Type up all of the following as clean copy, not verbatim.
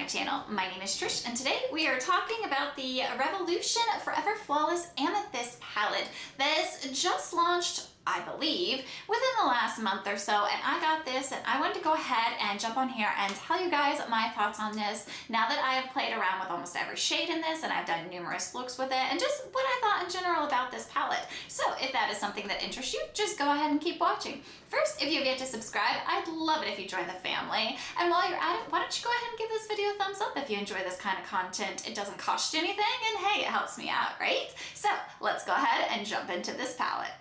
my channel. My name is Trish and today we are talking about the Revolution Forever Flawless Amethyst palette that is just launched, I believe, within the last month or so, and I got this and I wanted to go ahead and jump on here and tell you guys my thoughts on this now that I have played around with almost every shade in this and I've done numerous looks with it and just what I thought in general about this palette. So if that is something that interests you, just go ahead and keep watching. First, if you have yet to subscribe, I'd love it if you join the family. And while you're at it, why don't you go ahead and give this video a thumbs up if you enjoy this kind of content. It doesn't cost you anything and hey, it helps me out, right? So let's go ahead and jump into this palette.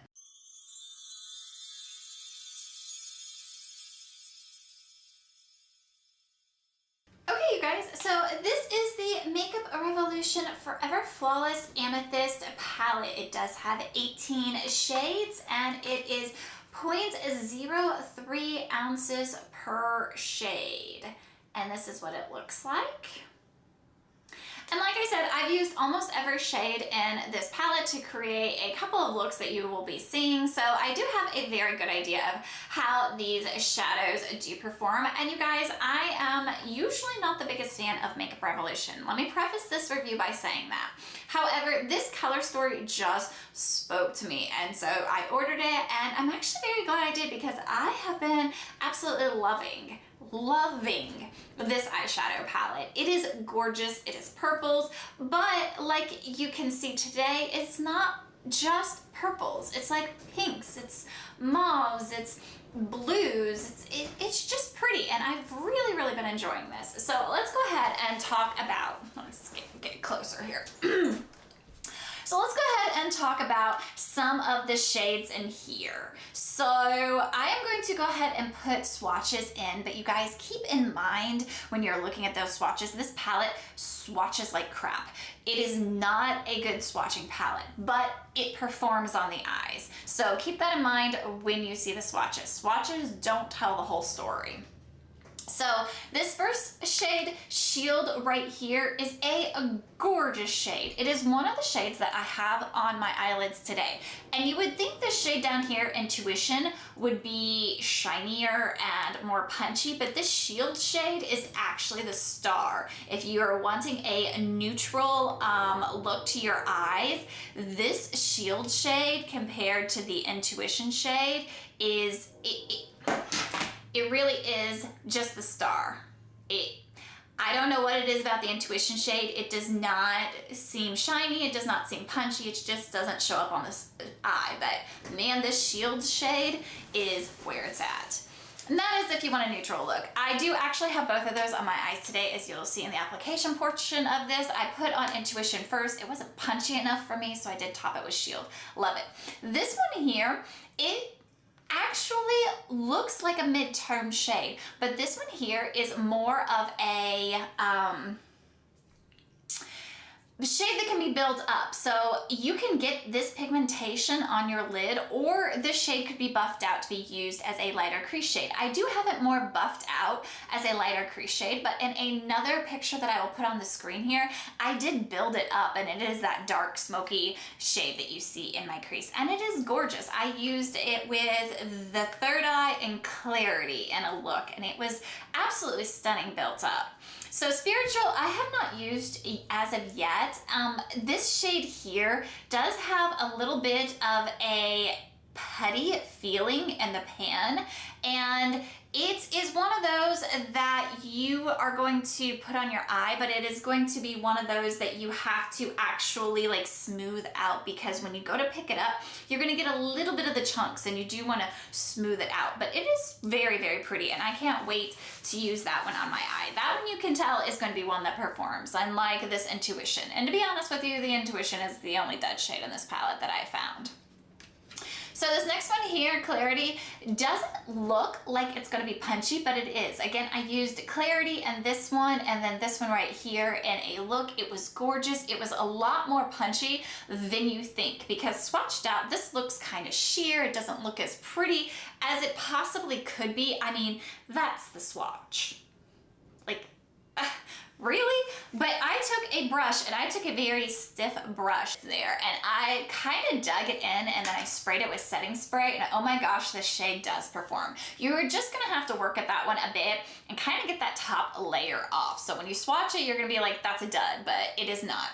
Okay, you guys, so this is the Makeup Revolution Forever Flawless Amethyst palette. It does have 18 shades and it is 0.03 ounces per shade. And this is what it looks like. And like I said, I've used almost every shade in this palette to create a couple of looks that you will be seeing. So I do have a very good idea of how these shadows do perform. And you guys, I am usually not the biggest fan of Makeup Revolution. Let me preface this review by saying that. However, this color story just spoke to me. And so I ordered it and I'm actually very glad I did because I have been absolutely loving this eyeshadow palette. It is gorgeous, it is purples, but like you can see today, it's not just purples. It's like pinks, it's mauves, it's blues, it's just pretty and I've really been enjoying this. So let's go ahead and talk about, let's get closer here. So let's go ahead and talk about some of the shades in here. So I am going to go ahead and put swatches in, but you guys keep in mind when you're looking at those swatches, this palette swatches like crap. It is not a good swatching palette, but it performs on the eyes. So keep that in mind when you see the swatches. Swatches don't tell the whole story. So this first shade, Shield, right here is a gorgeous shade. It is one of the shades that I have on my eyelids today. And you would think the shade down here, Intuition, would be shinier and more punchy, but this Shield shade is actually the star. If you are wanting a neutral look to your eyes, this Shield shade compared to the Intuition shade is... It really is just the star. I don't know what it is about the Intuition shade. It does not seem shiny. It does not seem punchy. It just doesn't show up on this eye. But man, this Shield shade is where it's at. And that is if you want a neutral look. I do actually have both of those on my eyes today, as you'll see in the application portion of this. I put on Intuition first. It wasn't punchy enough for me, so I did top it with Shield. Love it. This one here, it actually looks like a mid-tone shade, but this one here is more of a shade that can be built up. So you can get this pigmentation on your lid, or this shade could be buffed out to be used as a lighter crease shade. I do have it more buffed out as a lighter crease shade, but in another picture that I will put on the screen here, I did build it up and it is that dark smoky shade that you see in my crease. And it is gorgeous. I used it with the Third Eye and Clarity in a look and it was absolutely stunning built up. So Spiritual, I have not used as of yet. This shade here does have a little bit of a putty feeling in the pan, and it is one of those that you are going to put on your eye, but it is going to be one of those that you have to actually like smooth out, because when you go to pick it up, you're going to get a little bit of the chunks and you do want to smooth it out. But it is very pretty and I can't wait to use that one on my eye. That one you can tell is going to be one that performs, unlike this Intuition. And to be honest with you, the Intuition is the only dead shade in this palette that I found. So this next one here, Clarity, doesn't look like it's going to be punchy, but it is. Again, I used Clarity and this one, and then this one right here in a look. It was gorgeous. It was a lot more punchy than you think, because swatched out, this looks kind of sheer. It doesn't look as pretty as it possibly could be. I mean, that's the swatch. Like, really? But I took a brush, and I took a very stiff brush there, and I kind of dug it in, and then I sprayed it with setting spray, and oh my gosh, this shade does perform. You're just gonna have to work at that one a bit and kind of get that top layer off. So when you swatch it, you're gonna be like, that's a dud, but it is not.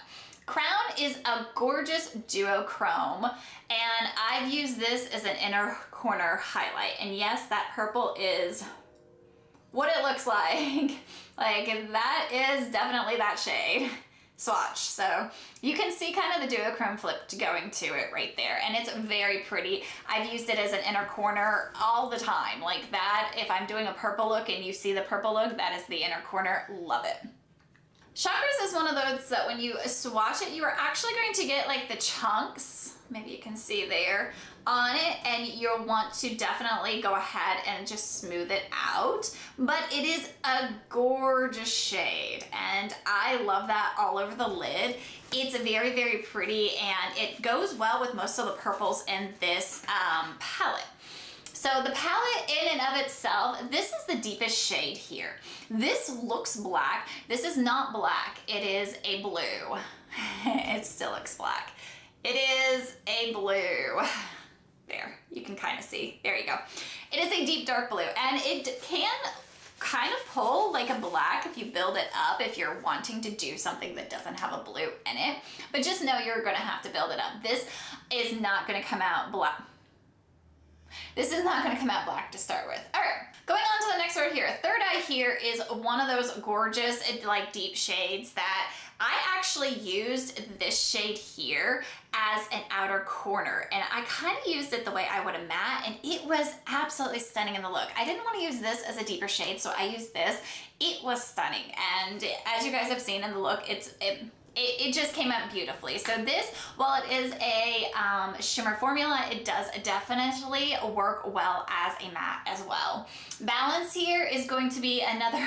Crown is a gorgeous duochrome, and I've used this as an inner corner highlight. And yes, that purple is what it looks like. Like, that is definitely that shade. Swatch. So you can see kind of the duochrome flipped going to it right there, and it's very pretty. I've used it as an inner corner all the time. Like that, if I'm doing a purple look and you see the purple look, that is the inner corner. Love it. Chakras is one of those that when you swatch it, you are actually going to get like the chunks, maybe you can see there, on it, and you'll want to definitely go ahead and just smooth it out. But it is a gorgeous shade, and I love that all over the lid. It's very, very pretty, and it goes well with most of the purples in this palette. So the palette in and of itself, this is the deepest shade here. This looks black. This is not black. It is a blue. It still looks black. It is a blue. There, you can kind of see. There you go. It is a deep dark blue, and it can kind of pull like a black if you build it up, if you're wanting to do something that doesn't have a blue in it. But just know you're gonna have to build it up. This is not gonna come out black. This is not gonna come out black to start with. All right, going on to the next word here. Third Eye here is one of those gorgeous, like deep shades that I actually used this shade here as an outer corner, and I kind of used it the way I would a matte, and it was absolutely stunning in the look. I didn't want to use this as a deeper shade, so I used this. It was stunning, and as you guys have seen in the look, it just came out beautifully. So this, while it is a shimmer formula, it does definitely work well as a matte as well. Balance here is going to be another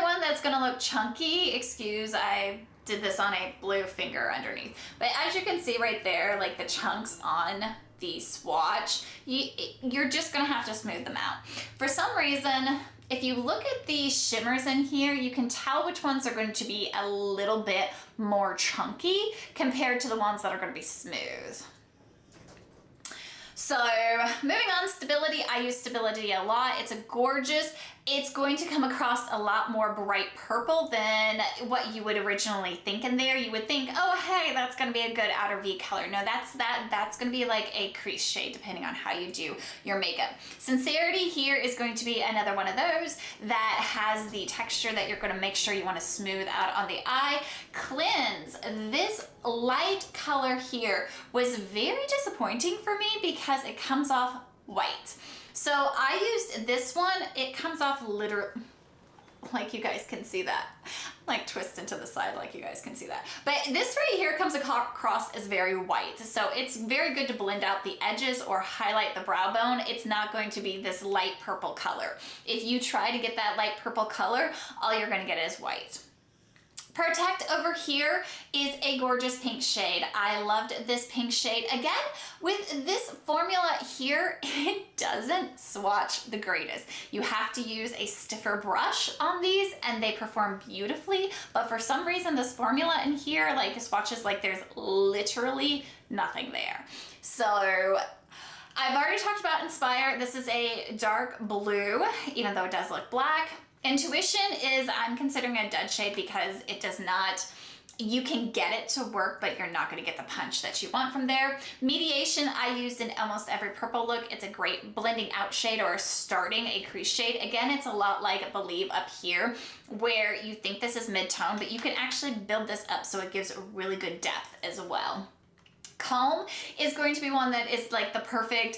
one that's gonna look chunky. Excuse, I did this on a blue finger underneath. But as you can see right there, like the chunks on the swatch, you're just gonna have to smooth them out. For some reason, if you look at the shimmers in here, you can tell which ones are going to be a little bit more chunky compared to the ones that are going to be smooth. So moving on, stability. I use stability a lot. It's a gorgeous, it's going to come across a lot more bright purple than what you would originally think in there. You would think, oh, hey, that's gonna be a good outer V color. No, that's gonna be like a crease shade depending on how you do your makeup. Sincerity here is going to be another one of those that has the texture that you're gonna make sure you wanna smooth out on the eye. Cleanse, this light color here was very disappointing for me because it comes off white. So I used this one. It comes off literally, like you guys can see that. Like twist into the side like you guys can see that. But this right here comes across as very white. So it's very good to blend out the edges or highlight the brow bone. It's not going to be this light purple color. If you try to get that light purple color, all you're gonna get is white. Protect over here is a gorgeous pink shade. I loved this pink shade. Again, with this formula here, it doesn't swatch the greatest. You have to use a stiffer brush on these and they perform beautifully, but for some reason this formula in here, like swatches, like there's literally nothing there. So I've already talked about Inspire. This is a dark blue, even though it does look black. Intuition is, I'm considering a dud shade because it does not, you can get it to work, but you're not gonna get the punch that you want from there. Mediation, I used in almost every purple look. It's a great blending out shade or starting a crease shade. Again, it's a lot like Believe up here, where you think this is mid-tone, but you can actually build this up so it gives a really good depth as well. Calm is going to be one that is like the perfect,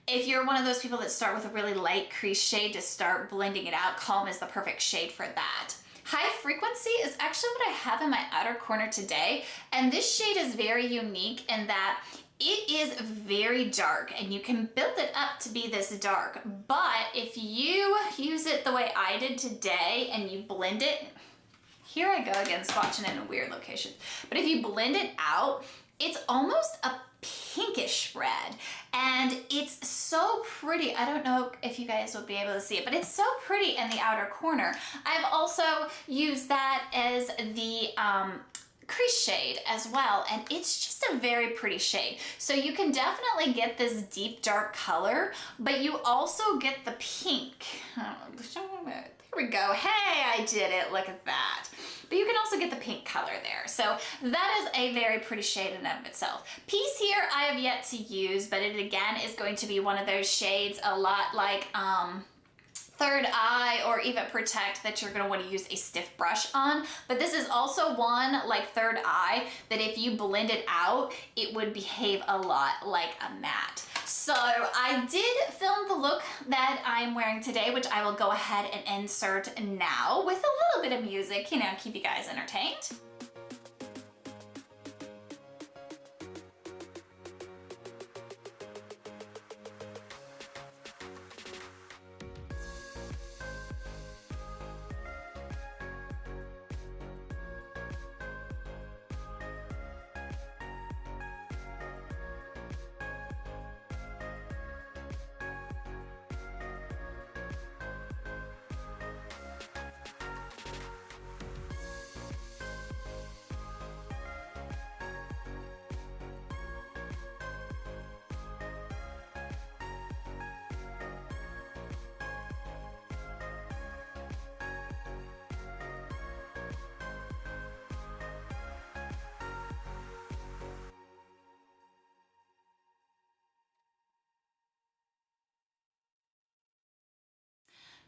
if you're one of those people that start with a really light crease shade to start blending it out, Calm is the perfect shade for that. High Frequency is actually what I have in my outer corner today, and this shade is very unique in that it is very dark and you can build it up to be this dark, but if you use it the way I did today and you blend it, here I go again swatching in a weird location, but if you blend it out, it's almost a pinkish red, and it's so pretty. I don't know if you guys will be able to see it, but it's so pretty in the outer corner. I've also used that as the crease shade as well, and it's just a very pretty shade. So you can definitely get this deep dark color, but you also get the pink. There we go. Hey, I did it. Look at that. But you can also get the pink color there. So that is a very pretty shade in and of itself. Piece here I have yet to use, but it again is going to be one of those shades a lot like Third Eye or even Protect that you're gonna want to use a stiff brush on. But this is also one like Third Eye that if you blend it out, it would behave a lot like a matte. So I did film the look that I'm wearing today, which I will go ahead and insert now with a little bit of music, you know, keep you guys entertained.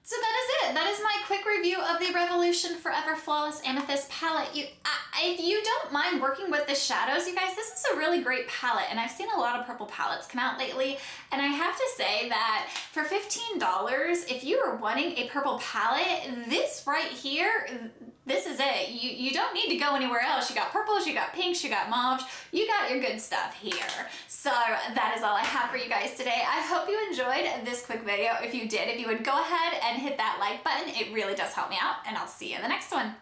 So that is it. That is my quick review of the Revolution Forever Flawless Amethyst palette. If you don't mind working with the shadows, you guys, this is a really great palette, and I've seen a lot of purple palettes come out lately, and I have to say that for $15, if you are wanting a purple palette, this right here, this is it. You don't need to go anywhere else. You got purples, you got pinks, you got mauves, you got your good stuff here. So that is all I have for you guys today. I hope you enjoyed this quick video. If you did, if you would go ahead and hit that like button, it really does help me out, and I'll see you in the next one.